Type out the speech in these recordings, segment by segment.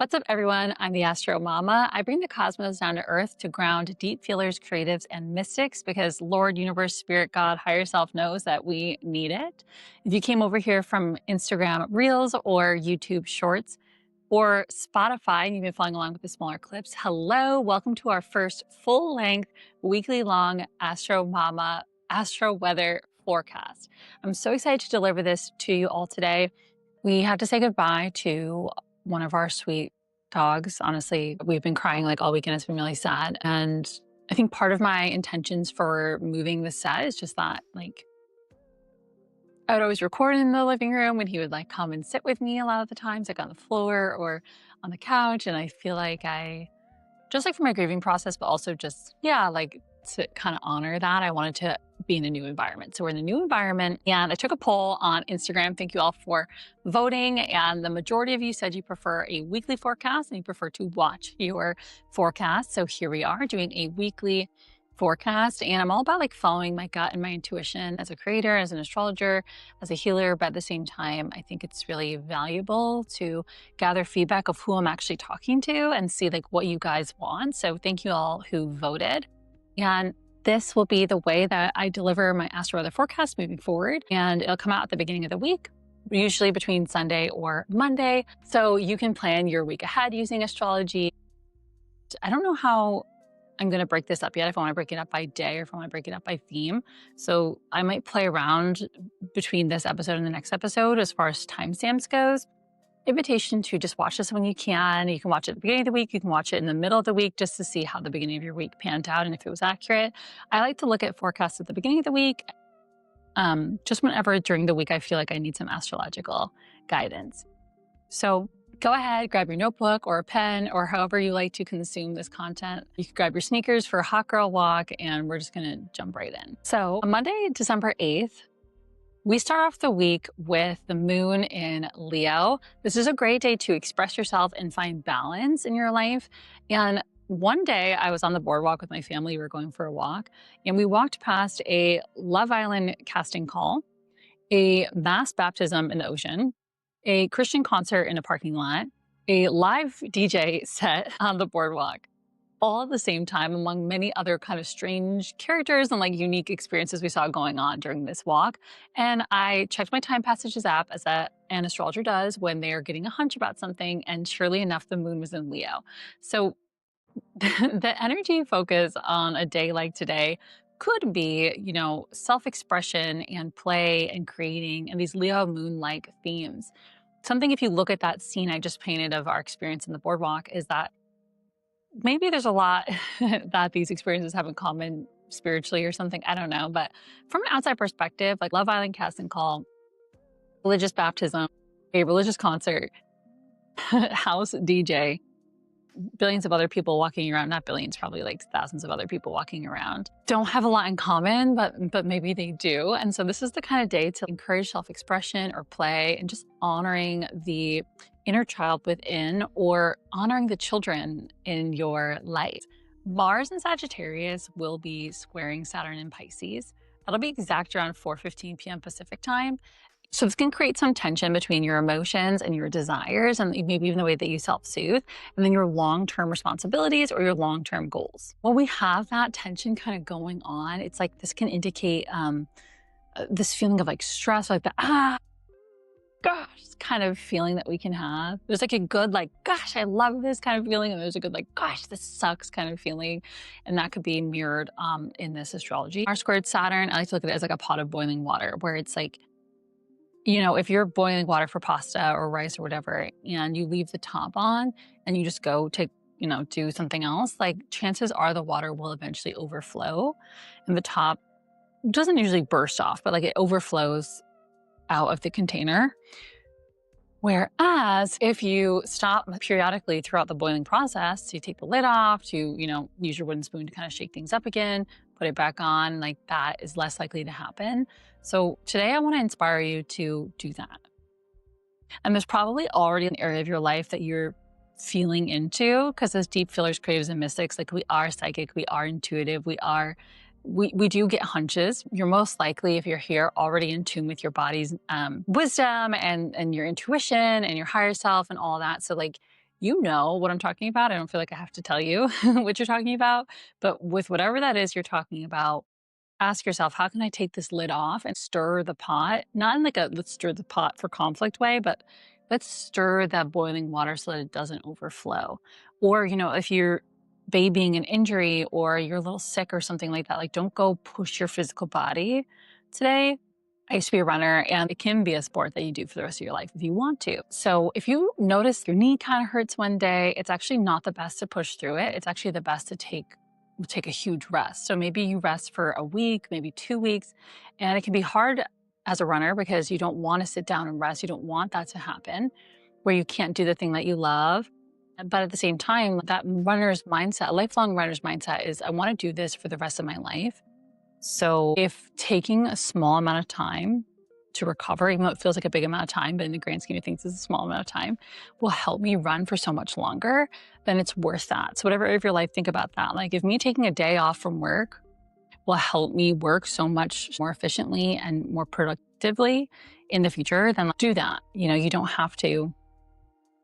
What's up, everyone? I'm the AstroMama. I bring the cosmos down to earth to ground deep feelers, creatives, and mystics because Lord, Universe, Spirit, God, Higher Self knows that we need it. If you came over here from Instagram Reels or YouTube Shorts or Spotify and you've been following along with the smaller clips, hello, welcome to our first full-length, weekly-long AstroMama Astro Weather Forecast. I'm so excited to deliver this to you all today. We have to say goodbye to one of our sweet dogs. Honestly, we've been crying like all weekend. It's been really sad. And I think part of my intentions for moving the set is just that, like, I would always record in the living room and he would like come and sit with me a lot of the times, like on the floor or on the couch. And I feel like just like for my grieving process, but also just, yeah, like to kind of honor that, I wanted to be in a new environment. So we're in a new environment, and I took a poll on Instagram. Thank you all for voting. And the majority of you said you prefer a weekly forecast and you prefer to watch your forecast. So here we are doing a weekly forecast, and I'm all about like following my gut and my intuition as a creator, as an astrologer, as a healer. But at the same time, I think it's really valuable to gather feedback of who I'm actually talking to and see like what you guys want. So thank you all who voted. And this will be the way that I deliver my AstroWeather forecast moving forward. And it'll come out at the beginning of the week, usually between Sunday or Monday. So you can plan your week ahead using astrology. I don't know how I'm going to break this up yet, if I want to break it up by day or if I want to break it up by theme. So I might play around between this episode and the next episode as far as timestamps goes. Invitation to just watch this when you can. You can watch it at the beginning of the week. You can watch it in the middle of the week just to see how the beginning of your week panned out and if it was accurate. I like to look at forecasts at the beginning of the week, just whenever during the week I feel like I need some astrological guidance. So go ahead, grab your notebook or a pen or however you like to consume this content. You can grab your sneakers for a hot girl walk, and we're just going to jump right in. So on Monday, December 8th, we start off the week with the moon in Leo. This is a great day to express yourself and find balance in your life. And one day I was on the boardwalk with my family. We were going for a walk, and we walked past a Love Island casting call, a mass baptism in the ocean, a Christian concert in a parking lot, a live DJ set on the boardwalk, all at the same time, among many other kind of strange characters and like unique experiences we saw going on during this walk. And I checked my time passages app, as an astrologer does when they're getting a hunch about something, and surely enough, the moon was in Leo. So the energy focus on a day like today could be, self-expression and play and creating and these Leo moon-like themes. Something, if you look at that scene I just painted of our experience in the boardwalk, is that maybe there's a lot that these experiences have in common spiritually or something. I don't know. But from an outside perspective, like Love Island casting call, religious baptism, a religious concert, house DJ, billions of other people walking around, not billions, probably like thousands of other people walking around, don't have a lot in common, but maybe they do. And so this is the kind of day to encourage self-expression or play and just honoring the inner child within or honoring the children in your life. Mars in Sagittarius will be squaring Saturn in Pisces. That'll be exact around 4:15 p.m. Pacific time. So this can create some tension between your emotions and your desires, and maybe even the way that you self-soothe, and then your long-term responsibilities or your long-term goals. When we have that tension kind of going on, it's like this can indicate this feeling of like stress, like the gosh kind of feeling that we can have. There's like a good like, gosh, I love this kind of feeling, and there's a good like, gosh, this sucks kind of feeling. And that could be mirrored in this astrology. Mars squared Saturn, I like to look at it as like a pot of boiling water, where it's like, if you're boiling water for pasta or rice or whatever, and you leave the top on and you just go to, do something else, like chances are the water will eventually overflow, and the top doesn't usually burst off, but like it overflows out of the container. Whereas if you stop periodically throughout the boiling process, to take the lid off, to, use your wooden spoon to kind of shake things up again, put it back on, like that is less likely to happen. So today I want to inspire you to do that. And there's probably already an area of your life that you're feeling into, because as deep feelers, creatives, and mystics, like we are psychic, we are intuitive, we do get hunches. You're most likely, if you're here, already in tune with your body's wisdom and your intuition and your higher self and all that. So like you know what I'm talking about. I don't feel like I have to tell you what you're talking about. But with whatever that is you're talking about, ask yourself, how can I take this lid off and stir the pot? Not in like a let's stir the pot for conflict way, but let's stir that boiling water so that it doesn't overflow. Or, if you're babying an injury or you're a little sick or something like that, like don't go push your physical body today. I used to be a runner, and it can be a sport that you do for the rest of your life if you want to. So if you notice your knee kind of hurts one day, it's actually not the best to push through it. It's actually the best to take a huge rest. So maybe you rest for a week, maybe 2 weeks, and it can be hard as a runner because you don't want to sit down and rest. You don't want that to happen where you can't do the thing that you love. But at the same time, that runner's mindset, a lifelong runner's mindset is, I want to do this for the rest of my life. So if taking a small amount of time to recover, even though it feels like a big amount of time, but in the grand scheme of things, it's a small amount of time, will help me run for so much longer, then it's worth that. So whatever area of your life, think about that. Like if me taking a day off from work will help me work so much more efficiently and more productively in the future, then do that. You don't have to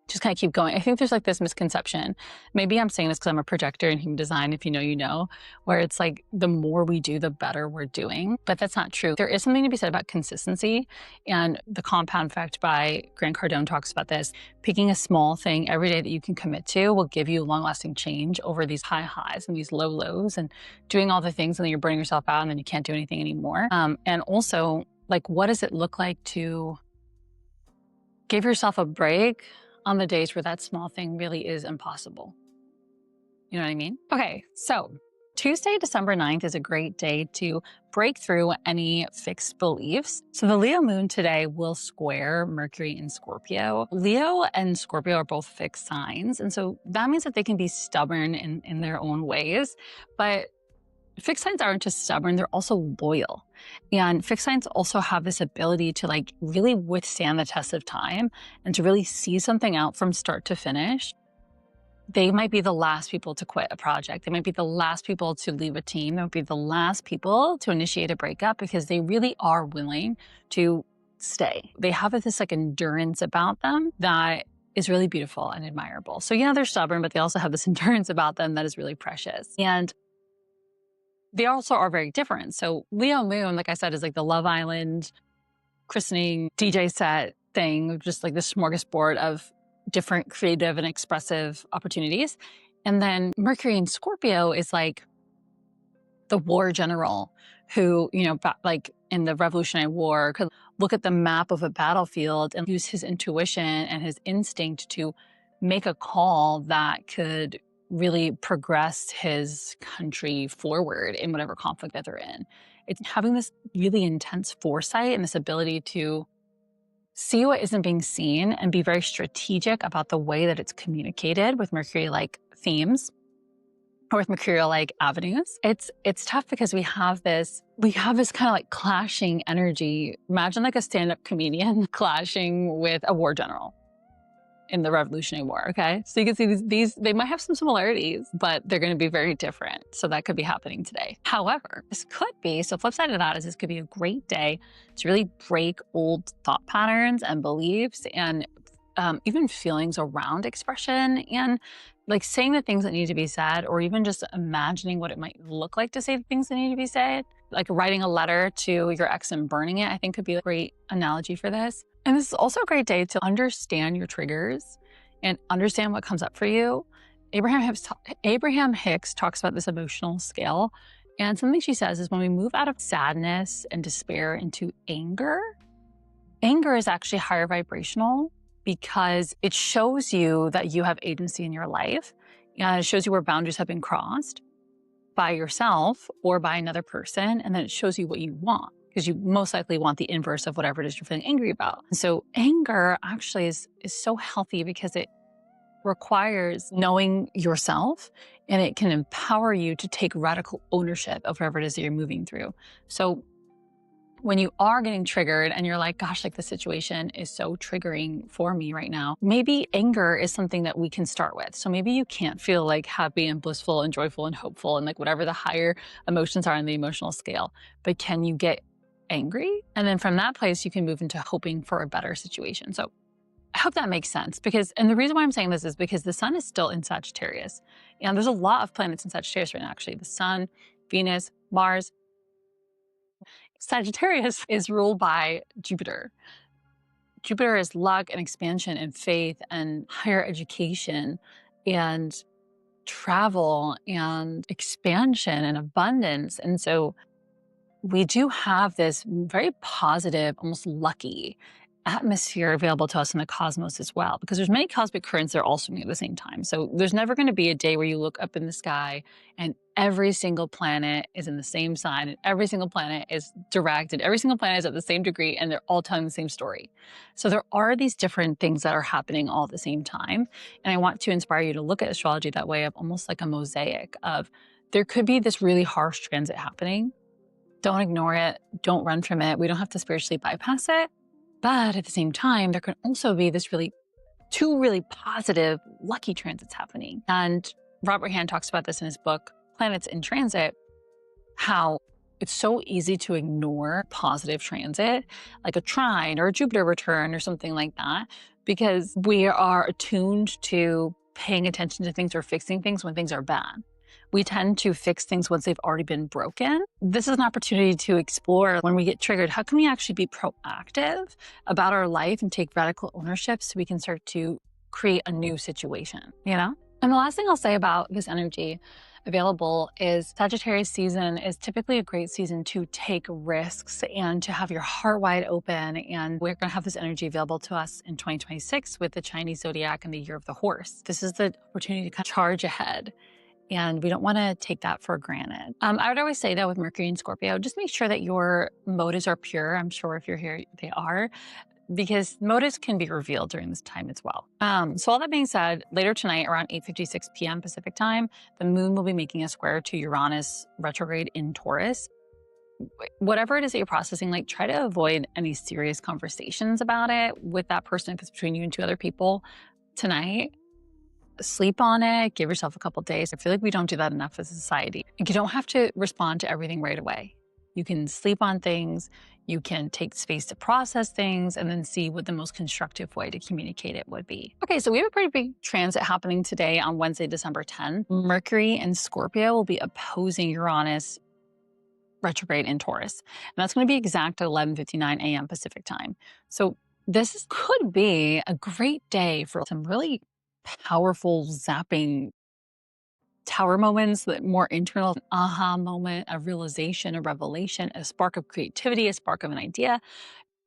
just kind of keep going. I think there's like this misconception. Maybe I'm saying this because I'm a projector in human design, if you know, you know, where it's like the more we do, the better we're doing. But that's not true. There is something to be said about consistency, and the compound effect by Grant Cardone talks about this. Picking a small thing every day that you can commit to will give you long-lasting change over these high highs and these low lows, and doing all the things and then you're burning yourself out and then you can't do anything anymore. And also, like, what does it look like to give yourself a break on the days where that small thing really is impossible? You know what I mean? Okay, so Tuesday, December 9th is a great day to break through any fixed beliefs. So the Leo moon today will square Mercury in Scorpio. Leo and Scorpio are both fixed signs. And so that means that they can be stubborn in their own ways, but fixed signs aren't just stubborn, they're also loyal. And fixed signs also have this ability to like really withstand the test of time and to really see something out from start to finish. They might be the last people to quit a project. They might be the last people to leave a team. They might be the last people to initiate a breakup because they really are willing to stay. They have this like endurance about them that is really beautiful and admirable. So yeah, they're stubborn, but they also have this endurance about them that is really precious. And they also are very different. So Leo moon, like I said, is like the Love Island christening DJ set thing, just like this smorgasbord of different creative and expressive opportunities. And then Mercury in Scorpio is like the war general who, like in the Revolutionary War, could look at the map of a battlefield and use his intuition and his instinct to make a call that could really progressed his country forward in whatever conflict that they're in. It's having this really intense foresight and this ability to see what isn't being seen and be very strategic about the way that it's communicated with Mercury-like themes or with Mercurial-like avenues. It's tough because we have this kind of like clashing energy. Imagine like a stand-up comedian clashing with a war general in the Revolutionary War, okay? So you can see these, they might have some similarities, but they're gonna be very different. So that could be happening today. However, this could be, so flip side of that is this could be a great day to really break old thought patterns and beliefs and even feelings around expression and like saying the things that need to be said, or even just imagining what it might look like to say the things that need to be said. Like writing a letter to your ex and burning it, I think could be a great analogy for this. And this is also a great day to understand your triggers and understand what comes up for you. Abraham Hicks talks about this emotional scale. And something she says is when we move out of sadness and despair into anger, anger is actually higher vibrational because it shows you that you have agency in your life. And it shows you where boundaries have been crossed by yourself or by another person. And then it shows you what you want, because you most likely want the inverse of whatever it is you're feeling angry about. And so anger actually is so healthy because it requires knowing yourself, and it can empower you to take radical ownership of whatever it is that you're moving through. So when you are getting triggered and you're like, gosh, like the situation is so triggering for me right now, maybe anger is something that we can start with. So maybe you can't feel like happy and blissful and joyful and hopeful and like whatever the higher emotions are on the emotional scale, but can you get angry? And then from that place, you can move into hoping for a better situation. So I hope that makes sense and the reason why I'm saying this is because the sun is still in Sagittarius. And there's a lot of planets in Sagittarius right now, actually. The sun, Venus, Mars. Sagittarius is ruled by Jupiter. Jupiter is luck and expansion and faith and higher education and travel and expansion and abundance. And so we do have this very positive, almost lucky atmosphere available to us in the cosmos as well, because there's many cosmic currents that are also moving at the same time. So there's never going to be a day where you look up in the sky and every single planet is in the same sign and every single planet is direct and every single planet is at the same degree and they're all telling the same story. So there are these different things that are happening all at the same time. And I want to inspire you to look at astrology that way, of almost like a mosaic of there could be this really harsh transit happening. Don't ignore it. Don't run from it. We don't have to spiritually bypass it. But at the same time, there can also be two really positive, lucky transits happening. And Robert Hand talks about this in his book, Planets in Transit, how it's so easy to ignore positive transit, like a trine or a Jupiter return or something like that, because we are attuned to paying attention to things or fixing things when things are bad. We tend to fix things once they've already been broken. This is an opportunity to explore when we get triggered, how can we actually be proactive about our life and take radical ownership so we can start to create a new situation, you know? And the last thing I'll say about this energy available is Sagittarius season is typically a great season to take risks and to have your heart wide open. And we're going to have this energy available to us in 2026 with the Chinese zodiac and the year of the horse. This is the opportunity to kind of charge ahead. And we don't want to take that for granted. I would always say that with Mercury and Scorpio, just make sure that your motives are pure. I'm sure if you're here, they are, because motives can be revealed during this time as well. So all that being said, later tonight around 8:56 p.m. Pacific time, the moon will be making a square to Uranus retrograde in Taurus. Whatever it is that you're processing, like try to avoid any serious conversations about it with that person if it's between you and two other people tonight. Sleep on it, give yourself a couple days. I feel like we don't do that enough as a society. You don't have to respond to everything right away. You can sleep on things, you can take space to process things, and then see what the most constructive way to communicate it would be. Okay, so we have a pretty big transit happening today on Wednesday, December 10th. Mercury and Scorpio will be opposing Uranus retrograde in Taurus. And that's going to be exact at 11:59 a.m. Pacific time. So could be a great day for some really powerful zapping tower moments, that more internal aha moment, a realization, a revelation, a spark of creativity, a spark of an idea.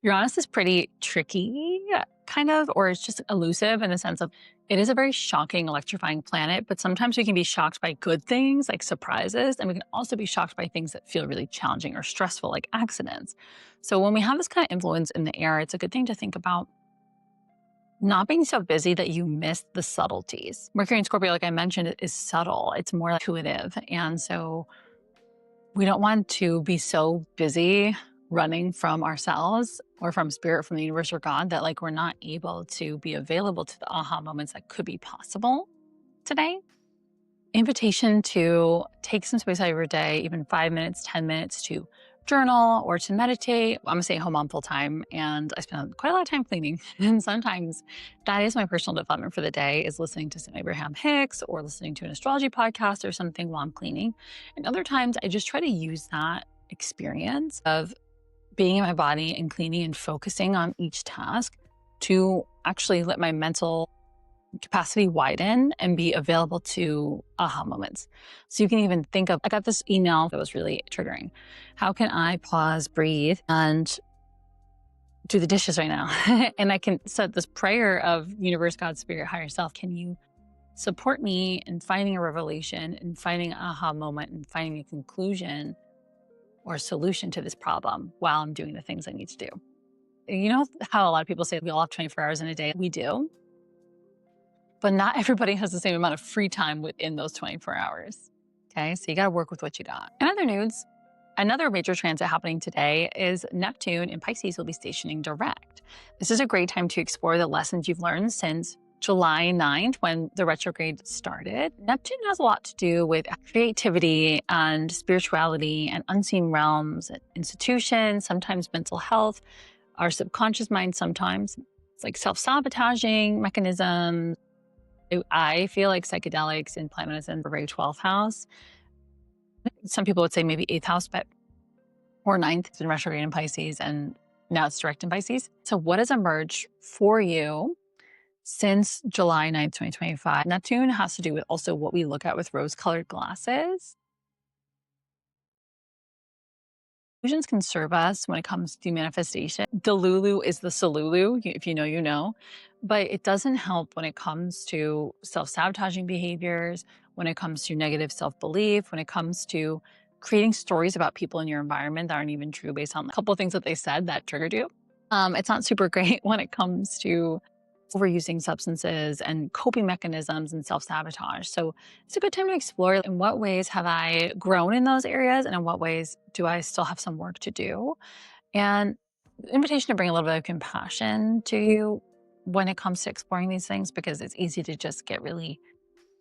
Uranus is pretty tricky, kind of, or it's just elusive in the sense of it is a very shocking, electrifying planet, but sometimes we can be shocked by good things like surprises, and we can also be shocked by things that feel really challenging or stressful like accidents. So when we have this kind of influence in the air, it's a good thing to think about not being so busy that you miss the subtleties. Mercury and Scorpio, like I mentioned, is subtle. It's more intuitive. And so we don't want to be so busy running from ourselves or from spirit, from the universe or God, that like we're not able to be available to the aha moments that could be possible today. Invitation to take some space out of your day, even 5 minutes, 10 minutes to journal or to meditate. I'm a stay-at-home mom full time, and I spend quite a lot of time cleaning. And sometimes that is my personal development for the day, is listening to some Abraham Hicks or listening to an astrology podcast or something while I'm cleaning. And other times I just try to use that experience of being in my body and cleaning and focusing on each task to actually let my mental capacity widen and be available to aha moments. So you can even think of, I got this email that was really triggering. How can I pause, breathe, and do the dishes right now? And I can set this prayer of universe, God, spirit, higher self. Can you support me in finding a revelation and finding an aha moment and finding a conclusion or a solution to this problem while I'm doing the things I need to do? You know how a lot of people say we all have 24 hours in a day? We do. But not everybody has the same amount of free time within those 24 hours. Okay, so you got to work with what you got. In other news, another major transit happening today is Neptune in Pisces will be stationing direct. This is a great time to explore the lessons you've learned since July 9th, when the retrograde started. Neptune has a lot to do with creativity and spirituality and unseen realms, institutions, sometimes mental health, our subconscious mind sometimes. It's like self-sabotaging mechanisms. I feel like psychedelics and plant medicine are very 12th house. Some people would say maybe 8th house, but or 9th. It's been retrograde in Pisces and now it's direct in Pisces. So what has emerged for you since July 9th, 2025? Neptune has to do with also what we look at with rose-colored glasses. Illusions can serve us when it comes to manifestation. Delulu is the Solulu, if you know, you know. But it doesn't help when it comes to self-sabotaging behaviors, when it comes to negative self-belief, when it comes to creating stories about people in your environment that aren't even true based on a couple of things that they said that triggered you. It's not super great when it comes to overusing substances and coping mechanisms and self-sabotage. So it's a good time to explore in what ways have I grown in those areas and in what ways do I still have some work to do. And invitation to bring a little bit of compassion to you when it comes to exploring these things, because it's easy to just get really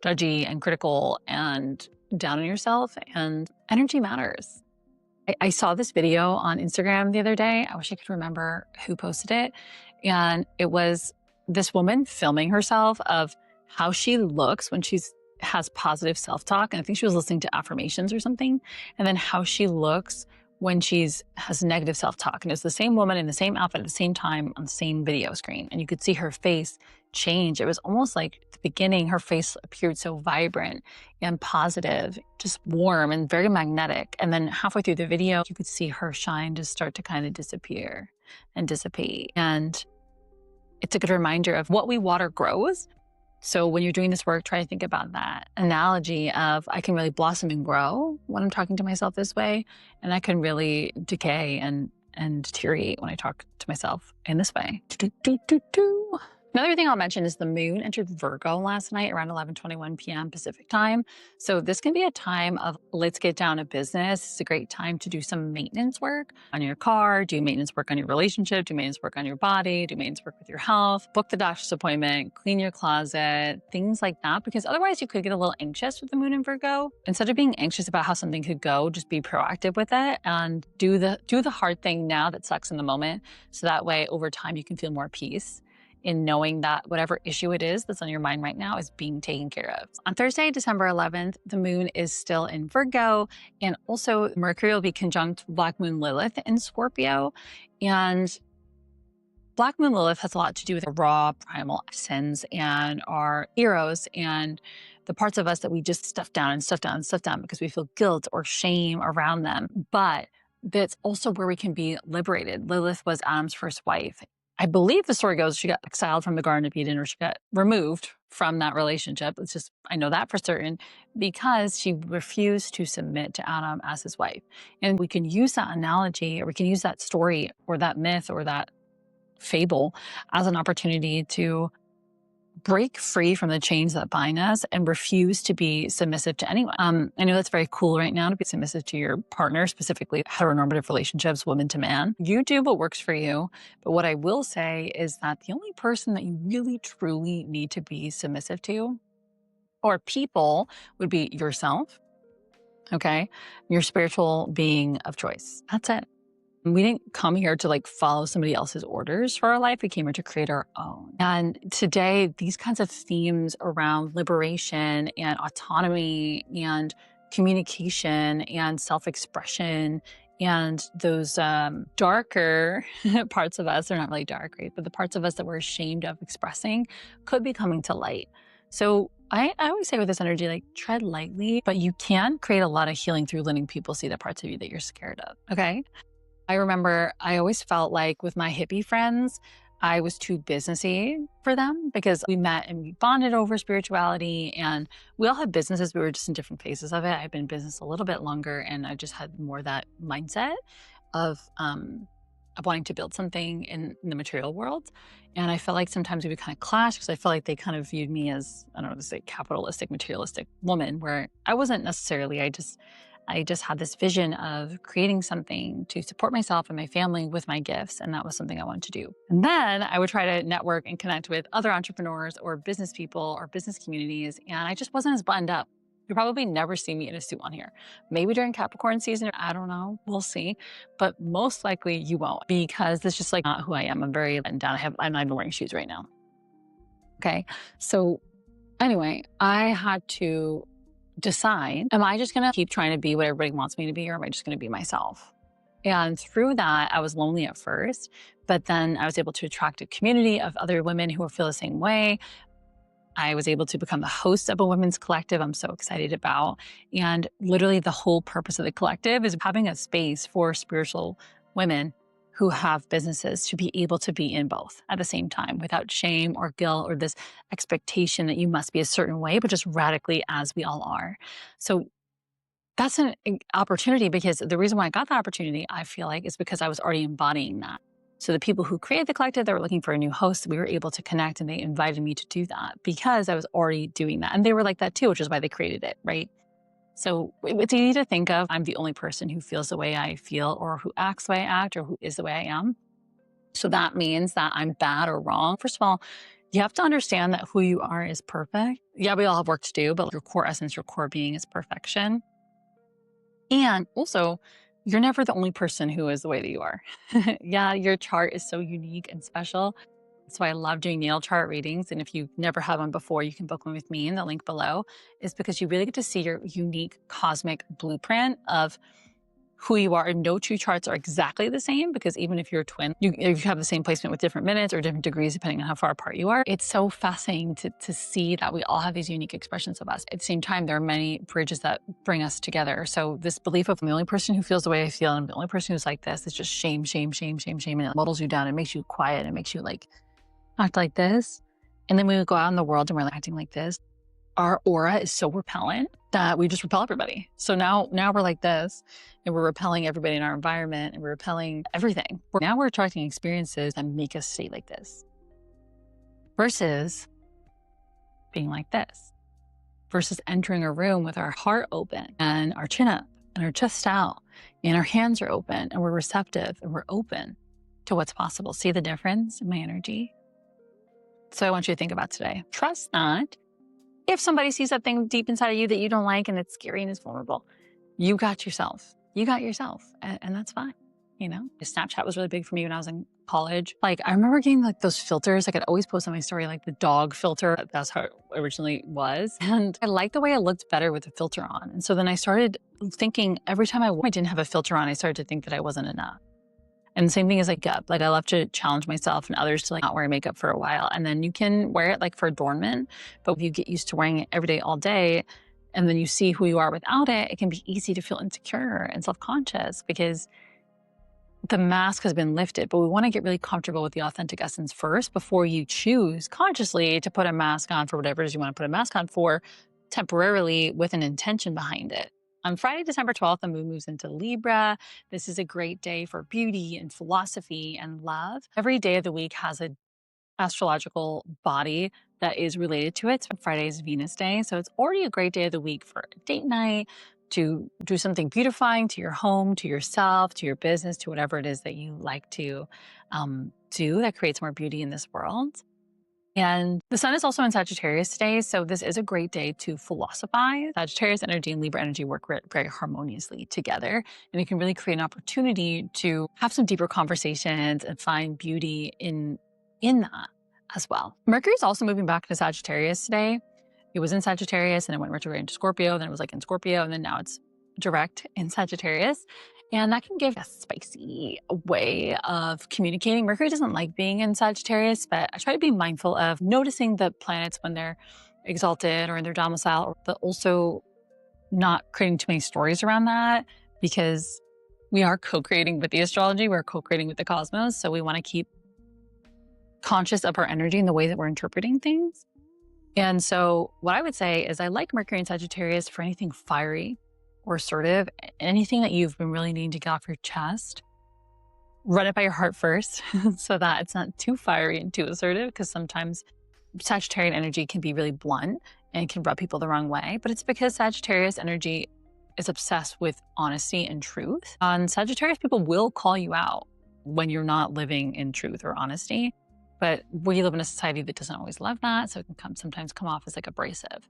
judgy and critical and down on yourself, and energy matters. I saw this video on Instagram the other day. I wish I could remember who posted it. And it was this woman filming herself of how she looks when has positive self-talk. And I think she was listening to affirmations or something. And then how she looks when has negative self-talk. And it's the same woman in the same outfit at the same time on the same video screen. And you could see her face change. It was almost like at the beginning, her face appeared so vibrant and positive, just warm and very magnetic. And then halfway through the video, you could see her shine just start to kind of disappear and dissipate. And it's a good reminder of what we water grows. So when you're doing this work, try to think about that analogy of I can really blossom and grow when I'm talking to myself this way, and I can really decay and deteriorate when I talk to myself in this way. Another thing I'll mention is the moon entered Virgo last night around 11:21 p.m. Pacific time. So this can be a time of let's get down to business. It's a great time to do some maintenance work on your car, do maintenance work on your relationship, do maintenance work on your body, do maintenance work with your health, book the doctor's appointment, clean your closet, things like that, because otherwise you could get a little anxious with the moon in Virgo. Instead of being anxious about how something could go, just be proactive with it and do the hard thing now that sucks in the moment. So that way over time you can feel more peace in knowing that whatever issue it is that's on your mind right now is being taken care of. On Thursday, December 11th, the moon is still in Virgo, and also Mercury will be conjunct Black Moon Lilith in Scorpio. And Black Moon Lilith has a lot to do with the raw primal essence and our eros and the parts of us that we just stuff down and stuff down and stuff down because we feel guilt or shame around them. But that's also where we can be liberated. Lilith was Adam's first wife. I believe the story goes she got exiled from the Garden of Eden, or she got removed from that relationship. It's just, I know that for certain, because she refused to submit to Adam as his wife. And we can use that analogy, or we can use that story or that myth or that fable as an opportunity to break free from the chains that bind us and refuse to be submissive to anyone. I know that's very cool right now to be submissive to your partner, specifically heteronormative relationships, woman to man. You do what works for you. But what I will say is that the only person that you really truly need to be submissive to, or people, would be yourself, okay? Your spiritual being of choice. That's it. We didn't come here to like follow somebody else's orders for our life. We came here to create our own. And today, these kinds of themes around liberation and autonomy and communication and self-expression and those darker parts of us, they're not really dark, right? But the parts of us that we're ashamed of expressing could be coming to light. So I always say with this energy, like tread lightly, but you can create a lot of healing through letting people see the parts of you that you're scared of, okay? I remember I always felt like with my hippie friends, I was too businessy for them because we met and we bonded over spirituality, and we all had businesses. We were just in different phases of it. I've been in business a little bit longer, and I just had more that mindset of wanting to build something in the material world. And I felt like sometimes we would kind of clash because I felt like they kind of viewed me as, I don't know, this like capitalistic, materialistic woman, where I wasn't necessarily. I just had this vision of creating something to support myself and my family with my gifts. And that was something I wanted to do. And then I would try to network and connect with other entrepreneurs or business people or business communities. And I just wasn't as buttoned up You'll probably never see me in a suit on here. Maybe during Capricorn season, I don't know, we'll see. But most likely you won't, because that's just like not who I am. I'm very letting down. I'm not even wearing shoes right now. Okay. So anyway, I had to decide, am I just gonna keep trying to be what everybody wants me to be, or am I just gonna be myself? And through that, I was lonely at first, but then I was able to attract a community of other women who feel the same way. I was able to become the host of a women's collective I'm so excited about. And literally the whole purpose of the collective is having a space for spiritual women who have businesses to be able to be in both at the same time without shame or guilt or this expectation that you must be a certain way, but just radically as we all are. So that's an opportunity, because the reason why I got the opportunity, I feel like, is because I was already embodying that. So the people who created the collective that were looking for a new host, we were able to connect, and they invited me to do that because I was already doing that. And they were like that too, which is why they created it, right? So it's easy to think of I'm the only person who feels the way I feel, or who acts the way I act, or who is the way I am. So that means that I'm bad or wrong. First of all, you have to understand that who you are is perfect. Yeah, we all have work to do, but your core essence, your core being is perfection. And also, you're never the only person who is the way that you are. Yeah, your chart is so unique and special. That's why I love doing natal chart readings. And if you've never had one before, you can book one with me in the link below, is because you really get to see your unique cosmic blueprint of who you are. And no two charts are exactly the same, because even if you're a twin, you have the same placement with different minutes or different degrees, depending on how far apart you are. It's so fascinating to see that we all have these unique expressions of us. At the same time, there are many bridges that bring us together. So this belief of I'm the only person who feels the way I feel, and I'm the only person who's like this, is just shame, shame, shame, shame, shame. And it muddles you down. It makes you quiet. It makes you like act like this. And then we go out in the world and we're like acting like this. Our aura is so repellent that we just repel everybody. So now we're like this, and we're repelling everybody in our environment, and we're repelling everything. Now we're attracting experiences that make us stay like this, versus being like this, versus entering a room with our heart open and our chin up and our chest out and our hands are open and we're receptive and we're open to what's possible. See the difference in my energy? So I want you to think about today. Trust that if somebody sees something deep inside of you that you don't like and it's scary and it's vulnerable, you got yourself. You got yourself, and that's fine. You know, Snapchat was really big for me when I was in college. Like, I remember getting like those filters. I could always post on my story, like the dog filter. That's how it originally was. And I liked the way it looked better with the filter on. And so then I started thinking every time I didn't have a filter on, I started to think that I wasn't enough. And the same thing is like makeup. Like, I love to challenge myself and others to like not wear makeup for a while. And then you can wear it like for adornment, but if you get used to wearing it every day, all day, and then you see who you are without it, it can be easy to feel insecure and self-conscious because the mask has been lifted. But we want to get really comfortable with the authentic essence first before you choose consciously to put a mask on for whatever it is you want to put a mask on for temporarily with an intention behind it. On Friday, December 12th, the moon moves into Libra. This is a great day for beauty and philosophy and love. Every day of the week has an astrological body that is related to it. So Friday is Venus Day. So it's already a great day of the week for a date night, to do something beautifying to your home, to yourself, to your business, to whatever it is that you like to do that creates more beauty in this world. And the sun is also in Sagittarius today, so this is a great day to philosophize. Sagittarius energy and Libra energy work very harmoniously together, and it can really create an opportunity to have some deeper conversations and find beauty in that as well. Mercury is also moving back into Sagittarius today. It was in Sagittarius and it went retrograde into Scorpio, then it was like in Scorpio, and then now it's direct in Sagittarius. And that can give a spicy way of communicating. Mercury doesn't like being in Sagittarius, but I try to be mindful of noticing the planets when they're exalted or in their domicile, but also not creating too many stories around that, because we are co-creating with the astrology, we're co-creating with the cosmos. So we want to keep conscious of our energy and the way that we're interpreting things. And so what I would say is I like Mercury in Sagittarius for anything fiery or assertive, anything that you've been really needing to get off your chest. Run it by your heart first so that it's not too fiery and too assertive, because sometimes Sagittarian energy can be really blunt and can rub people the wrong way. But it's because Sagittarius energy is obsessed with honesty and truth. And Sagittarius people will call you out when you're not living in truth or honesty. But we live in a society that doesn't always love that, so it can sometimes come off as like abrasive.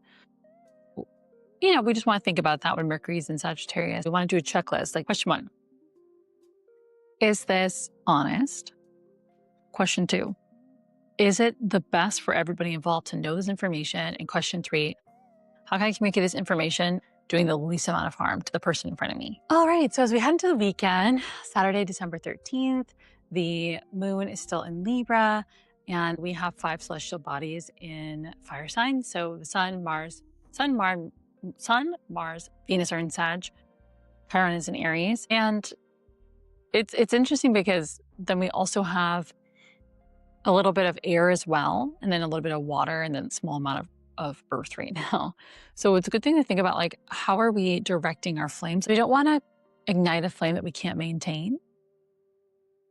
we just want to think about that when Mercury's in Sagittarius. We want to do a checklist. Like, question 1, is this honest? Question 2, is it the best for everybody involved to know this information? And question 3, how can I communicate this information doing the least amount of harm to the person in front of me? All right, so as we head into the weekend, Saturday, December 13th, the moon is still in Libra, and we have 5 celestial bodies in fire signs. So the Sun, Mars, Venus are in Sag, Chiron is in Aries. And it's interesting because then we also have a little bit of air as well, and then a little bit of water, and then a small amount of earth right now. So it's a good thing to think about, like, how are we directing our flames? We don't want to ignite a flame that we can't maintain,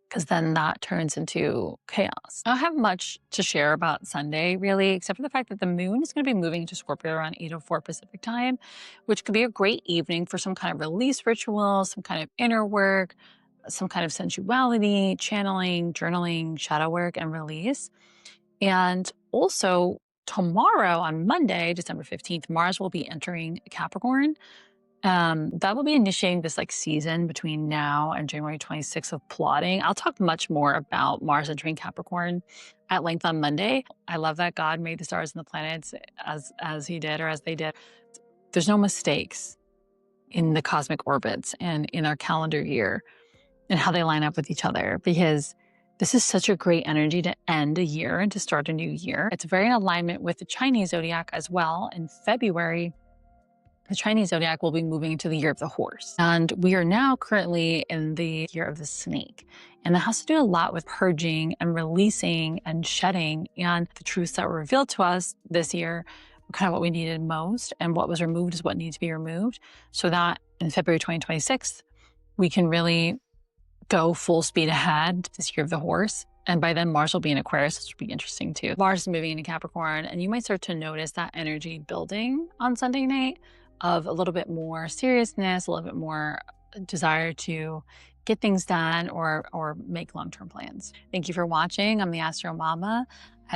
because then that turns into chaos. I don't have much to share about Sunday, really, except for the fact that the moon is going to be moving into Scorpio around 8:04 Pacific time, which could be a great evening for some kind of release ritual, some kind of inner work, some kind of sensuality, channeling, journaling, shadow work, and release. And also tomorrow on Monday, December 15th, Mars will be entering Capricorn. That will be initiating this like season between now and January 26th of plotting. I'll talk much more about Mars entering Capricorn at length on Monday. I love that God made the stars and the planets as he did, or as they did. There's no mistakes in the cosmic orbits and in our calendar year and how they line up with each other, because this is such a great energy to end a year and to start a new year. It's very in alignment with the Chinese zodiac as well. In February, the Chinese zodiac will be moving into the year of the horse. And we are now currently in the year of the snake. And that has to do a lot with purging and releasing and shedding. And the truths that were revealed to us this year were kind of what we needed most. And what was removed is what needs to be removed. So that in February 2026, we can really go full speed ahead this year of the horse. And by then, Mars will be in Aquarius, which will be interesting too. Mars is moving into Capricorn, and you might start to notice that energy building on Sunday night of a little bit more seriousness, a little bit more desire to get things done or make long-term plans. Thank you for watching. I'm the Astro Mama.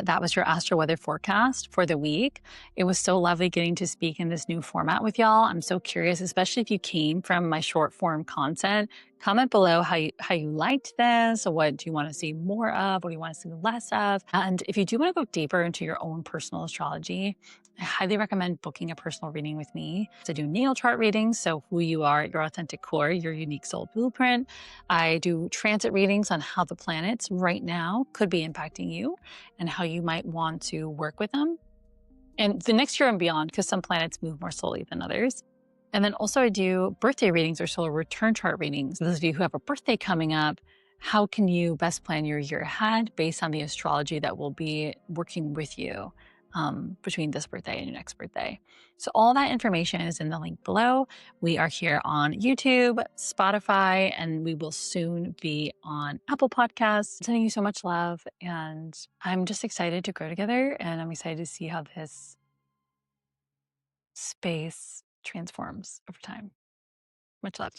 That was your Astro weather forecast for the week. It was so lovely getting to speak in this new format with y'all. I'm so curious, especially if you came from my short form content. Comment below how you liked this. What do you want to see more of? What do you want to see less of? And if you do want to go deeper into your own personal astrology, I highly recommend booking a personal reading with me. I do natal chart readings, so who you are, your authentic core, your unique soul blueprint. I do transit readings on how the planets right now could be impacting you and how you might want to work with them. And the next year and beyond, because some planets move more slowly than others. And then also I do birthday readings or solar return chart readings. Those of you who have a birthday coming up, how can you best plan your year ahead based on the astrology that will be working with you between this birthday and your next birthday? So all that information is in the link below. We are here on YouTube, Spotify, and we will soon be on Apple Podcasts. Sending you so much love, and I'm just excited to grow together, and I'm excited to see how this space transforms over time. Much love.